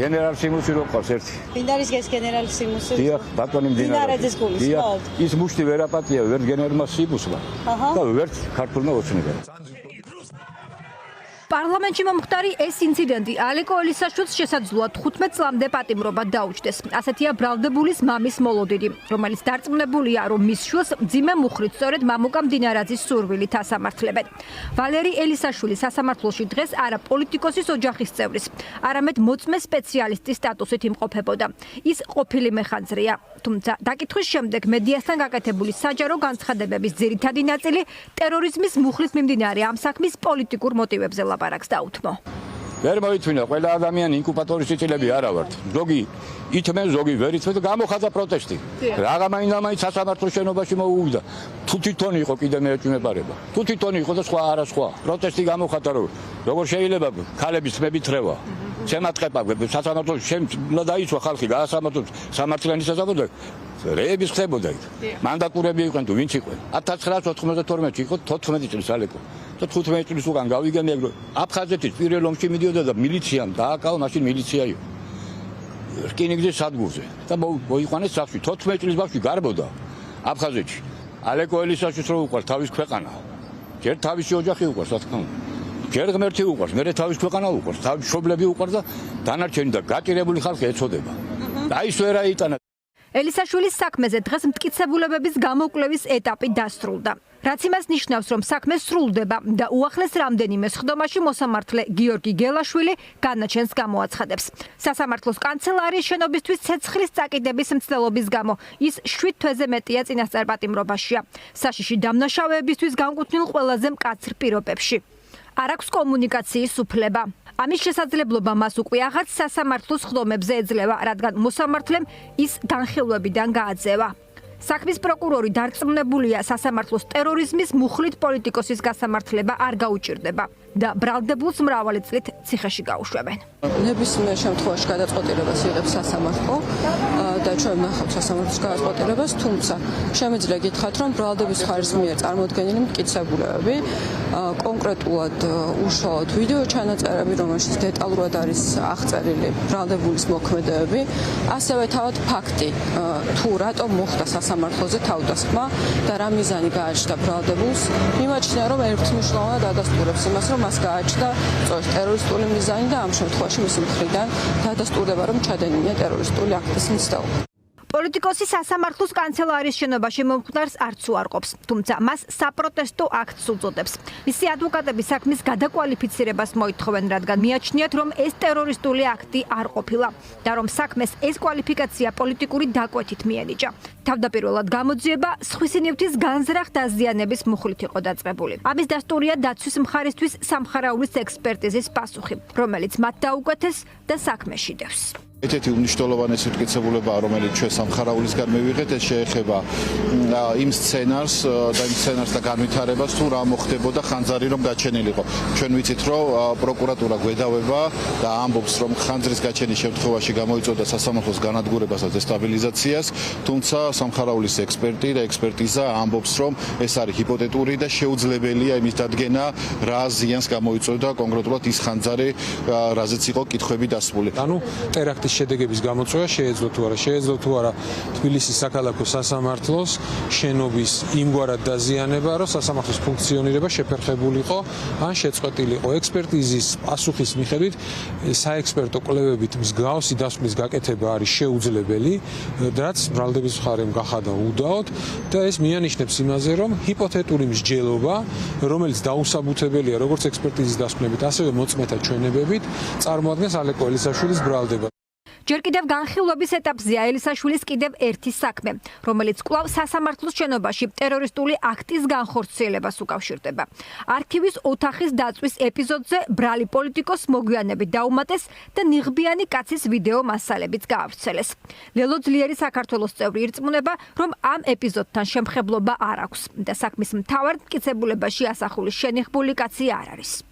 გენერალ სიმუსი რო ყავს ერთი. ვინ არის ეს გენერალ სიმუსი? დიახ, ბატონი მდინარეძის გულის. ის მუშტი ვერ აპატია ვერ გენერალმა სიმუსმა და ვერ ქართულმა ოცნებამ. პარლამენტში მომხდარი ეს ინციდენტი ალეკო ელისაშვილს შესაძლოა 15 წლამდე პატიმრობა დაუჯდეს. ასეთია ბრალდებულის მამის მოლოდინი, რომელიც დარწმუნებულია, რომ მის შვილს მძიმე მუხლით სწორედ მამუკა მდინარაძის სურვილით ასამართლებენ. ვალერი ელისაშვილი სასამართლოში დღეს არა პოლიტიკოსის ოჯახის წევრის, არამედ მოწმე სპეციალისტის სტატუსით იმყოფებოდა. ის ყოფილი მეხანძრეა, თუმცა დაკითხვის შემდეგ მედიასთან გაკეთებული საჯარო განცხადებების ძირითადი ნაწილი ტერორიზმის მუხლით მიმდინარე ამ საქმის პოლიტიკურ მოტივებზე ლაპარაკს დაუთმო. ვერ მოითმინა, ყველა ადამიანი ინკუბატორის წილები არა ვართ. ზოგი ითმენ, ზოგი ვერ ითმენ და გამოხატა პროტესტი. რაღა მაინდა-მაინც სასამართლოს შენობაში მოუვიდა. თუ თვითონ იყო კიდე მეეჭვმეპარება. თუ თვითონ იყო და სხვა არა სხვა. პროტესტი გამოხატა რომ როგორ შეიძლება ქალების თმებით რევა. შემატყება სასამართლოს შემლა დაიცვა ხალხი გაასამართლოს სამართლიანი სასამართლო რეების ხდებოდა იქ. მანდატურები იყვნენ თუ ვინც იყვნენ. 1992-ში იყო 14 წლის ალეკო. და 15 წლის უკან გავიგე მე აფხაზეთის პირველ ომში მიდიოდა და მილიციამ დააკავა, მაშინ მილიცია იყო. რკინიგზის სადგურზე და მოიყვანეს სახში 14 წლის ბავშვი გარბოდა აფხაზეთში. ალეკო ელისაშვილს რო უყვარს თავის ქვეყანა. ჯერ თავისი ოჯახი უყვარს, რა თქმა უნდა. ჯერ ღმერთი უყვარს, მერე თავის ქვეყანა უყვარს, თავის მშობლები უყვარს და დანარჩენი და გაჭირებული ხალხი ეწოდება. და ის ვერ აიტანა. ელისაშვილის საქმეზე დღეს მტკიცებულებების გამოკვლევის ეტაპი დასრულდა. რაც იმას ნიშნავს, რომ საქმე სრულდება და უახლეს რამდენიმე სხდომაში მოსამართლე გიორგი გელაშვილი განაჩენს გამოაცხადებს. სასამართლოს კანცელარიის შენობისთვის ცეცხლის წაკიდების მცდელობის გამო ის 7 თვეზე მეტია წინასწარ პატიმრობაშია. საშიში დამნაშავეებისთვის განკუთვნილ ყველაზე მკაცრ პირობებში. არ აქვს კომუნიკაციის უფლება. ამის შესაძლებლობა მას უკვე აღარც სასამართლოს სხდომებზე ეძლევა, რადგან მოსამართლემ ის განხილვებიდან გააძევა. საქმის პროკურორი დარწმუნებულია, სასამართლოს ტერორიზმის მუხლით პოლიტიკოსის გასამართლება არ გაუჭირდება და ბრალდებულს მრავალი წლით ციხეში გაუშვებენ. ნებისმიერ შემთხვევაში გადაწყვეტილებას იღებს სასამართლო და ჩვენ ვნახავთ სასამართლოს გადაწყვეტილებას, თუმცა შემიძლია გითხრათ, რომ ბრალდების ხარის მიერ წარმოდგენილი მტკიცებულებები, კონკრეტულად უშუალოდ ვიდეო ჩანაწერები, რომელშიც დეტალურად არის აღწერილი ბრალდებულის მოქმედებები, ასევე თავად ფაქტი, თუ რატომ მოხდა სასამართლოზე თავდასხმა და რა მიზანი გააჩნდა ბრალდებულს, მიმაჩნია, რომ ერთმნიშვნელოვნად ადასტურებს იმას, რომ მას გააჩნდა სწორედ ტერორისტული მიზანი და ამ შემთხვევაში მისი მხრიდან დადასტურდება, რომ ჩადენილია ტერორისტული აქტის მცდელობა. პოლიტიკოსი სასამართლოს კანცელარიის შენობაში მომხდარს არც უარყოფს, თუმცა მას საპროტესტო აქტს უწოდებს. მისი ადვოკატები საქმის გადაკვალიფიცირებას მოითხოვენ, რადგან მიაჩნიათ, რომ ეს ტერორისტული აქტი არ ყოფილა და რომ საქმეს ეს კვალიფიკაცია პოლიტიკური დაკვეთით მიენიჭა. თავდაპირველად გამოძიება სხვისინივთის განზრახ დაზიანების მუხლით იყო დაწყებული. ამის დასტურია დაცვის მხარისთვის სამხარაულის ექსპერტიზის პასუხი, რომელიც მათ დაუკვეთეს და საქმეში დევს. ერთ-ერთი უმნიშვნელოვანესი მტკიცებულებაა, რომელიც ჩვენ სამხარაულისგან მივიღეთ, ეს შეეხება იმ სცენარს და იმ სცენარსთან განვითარებას, თუ რა მოხდებოდა ხანძარი რომ გაჩენილიყო. ჩვენ ვიცით, რომ პროკურატურა გვედავება და ამბობს, რომ ხანძრის გაჩენის შემთხვევაში გამოიწვევდა სასამართლოს განადგურებას და დესტაბილიზაციას, თუმცა სამხარაულის ექსპერტი და ექსპერტიზა ამბობს, რომ ეს არის ჰიპოთეტური და შეუძლებელია იმის დადგენა, რა ზიანს გამოიწვევდა კონკრეტულად ის ხანძარი, რაზეც იყო კითხვები დასმული. ანუ ტერაქტის შედეგების გამოწვევა შეეძლო თუ არა, შეეძლო თუ არა თბილისის საქალაქო სასამართლოს შენობის იმგვარად დაზიანება, რომ სასამართლოს ფუნქციონირება შეფერხებულიყო ან შეწყვეტილიყო. ექსპერტიზის პასუხის მიხედვით საექსპერტო კვლევებით მსგავსი დასკვნის გაკეთება არის შეუძლებელი, რაც ბრალდების მხარემ გახადა უდაოდ და ეს მიანიშნებს იმაზე, რომ ჰიპოთეტური მსჯელობა, რომელიც დაუსაბუთებელია როგორც ექსპერტიზის დასკვნებით, ასევე მოწმეთა ჩვენებებით, წარმოადგენს ალეკო ელისაშვილის ბრალდება. ჯერ კიდევ განხილვების ეტაპზეა ელისაშვილის კიდევ ერთი საქმე, რომელიც კვლავ სასამართლოს შენობაში ტერორისტული აქტის განხორციელებას უკავშირდება. არქივის ოთახის დაწვის ეპიზოდზე ბრალი პოლიტიკოს მოგვიანებით დაუმატეს და ნიღბიანი კაცის ვიდეო მასალებიც გაავრცელეს. ლელო ძლიერი საქართველოს წევრი ირწმუნება, რომ ამ ეპიზოდთან შემხებლობა არ აქვს და საქმის მთავარ მტკიცებულებაში ასახული შენიღბული კაცი არ არის.